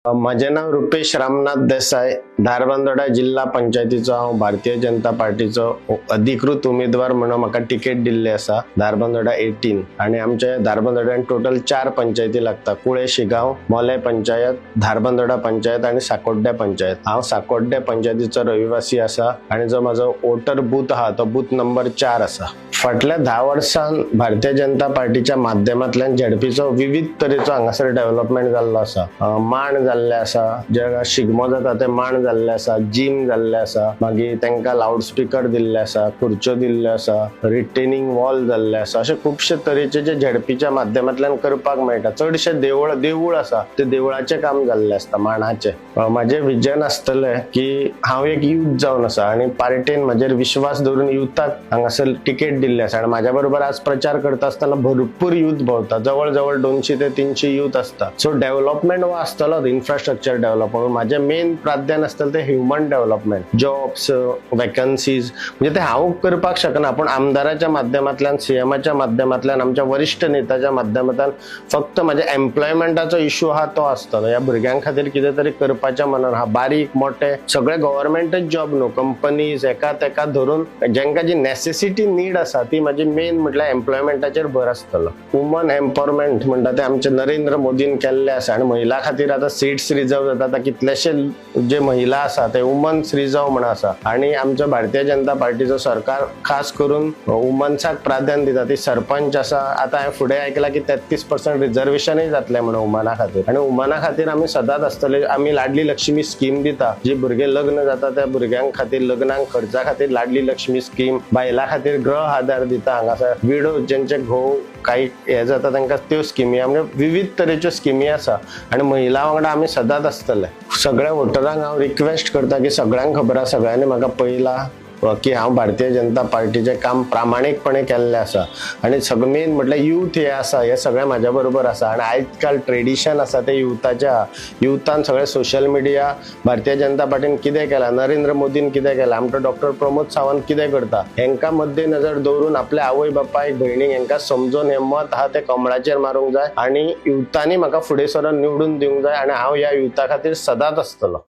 माझे नाव रुपेश रामनाथ देसाई, धारबांदोडा जिल्हा पंचायतीचो हांव भारतीय जनता पार्टीचो अधिकृत उमेदवार म्हणून म्हाका तिकेट दिल्ली आसा धारबांदोडा 18 आणि आमच्या धारबांदोड्यान टोटल 4 पंचायती लागता। कुळे शिगांव, मोले पंचायत, धारबांदोडा पंचायत आणि साकोड्ड्या पंचायत। हांव साकोड्ड्या पंचायतीचो रहिवासी आसा आणि जो माझो वोटर बूथ आहा तो बूथ नंबर 4 आसा। फाटल्या 10 वर्षां भारतीय जनता पार्टीच्या माध्यमांतल्यान झेडपीचो विविध तरेचो हांगासर डेव्हलपमेंट जाल्लो आसा। मांड जाल्ले आसा, जे शिगमो जाता ते मांड जाल्ले आसा, जिम जाल्ले आसा, मागीर तांकां लाउड स्पीकर दिल्ले आसा, खुर्च्यो दिल्ल्यो आसा, रिटेनिंग वॉल जाल्ले आसा। अशे खूबशे तरेचे जे झेडपीच्या माध्यमांतल्यान करपाक मेळटा। चडशे देवूळ आसा ते देवळाचे काम जाल्ले आसता मांडाचे। माझे विजन आसतले की हांव एक यूथ जावन आसा आणि पार्टीन म्हजेर विश्वास दवरून युथाक हांगासर तिकेट दिल्ली आसा आणि माझ्या बरोबर आज प्रचार करता आसतना भरपूर यूथ भोंवता। जवळ जवळ 200 ते 300 यूथ आसता। सो डेव्हलपमेंट हो आसतलो, इन्फ्रास्ट्रक्चर डेव्हलपमेंट। माझे मेन प्राधान्य आसतलें ते ह्युमन डेव्हलपमेंट, जॉब्स, वॅकन्सीज। म्हणजे ते हांव करपाक शकना, पण आमदाराच्या माध्यमांतल्यान, सीएमाच्या माध्यमांतल्यान, आमच्या वरिष्ठ नेत्याच्या माध्यमांतल्यान फक्त माझ्या एम्प्लॉयमेंटाचो इश्यू हा तो आसतलो। ह्या भुरग्यां खातीर कितें तरी करपाच्या मनान हा। बारीक मोठे सगळे गव्हर्नमेंटच जॉब न्हू, कंपनीज एका तेका धरून जेंकां जी नेसेसिटी नीड आसा ती माझी मेन म्हटल्यार एम्प्लॉयमेंटाचेर भर आसतलो। वुमन एम्पावरमेंट म्हणटा ते आमचे नरेंद्र मोदीन केल्ले आसा आणि महिला खातीर आता सीट्स रिझर्व जाता। आता कितलेशे जे महिला आसा ते वुमन्स रिझर्व म्हणून आसा आणि आमच्या भारतीय जनता पार्टीचो सरकार खास करून वुमन्साक प्राधान्य दिता। ती सरपंच आसा, आता हांवें फुडें आयकलां की 33% रिझर्वेशनय जातले म्हणून वुमना खातीर। आणि वुमना खातीर आमी सदांच आसतले। आमी लाडली लक्ष्मी स्कीम दिता, जी भुरगे लग्न जाता त्या भुरग्यांक खातीर लग्नाक खर्चा खातीर लाडली लक्ष्मी स्कीम, बायलां खातीर गृह आधार दिता। हांगासर विडो जेंचे घोव काही हे जाता तांकां त्यो स्किमी, म्हणजे विविध तरेच्यो स्किमी आसा आणि महिला वांगडा आमी सदांच आसतले। सगळ्या वोटरांक हांव रिक्वेस्ट करता की सगळ्यांक खबर आसा, सगळ्यांनी म्हाका पळयला की हांव भारतीय जनता पार्टीचे काम प्रामाणीकपणे केल्ले आसा आणि सगळें मेन म्हटल्यार यूथ हे आसा, हे सगळे म्हाज्या बरोबर आसा। आणि आयज काल ट्रेडिशन आसा ते युथाचे आहा। युथान सगळे सोशल मिडिया भारतीय जनता पार्टीन कितें केलां, नरेंद्र मोदीन कितें केलां, आमचो डॉक्टर प्रमोद सावंत कितें करता, हेंकां मध्य नजर दवरून आपल्या आवय बापायक, भयणीक हेंकां समजून हे मत आहा ते कमळाचेर मारूंक जाय आणि युथांनी म्हाका फुडें सरून निवडून दिवंक जाय आणि हांव ह्या युथा खातीर सदांच आसतलो।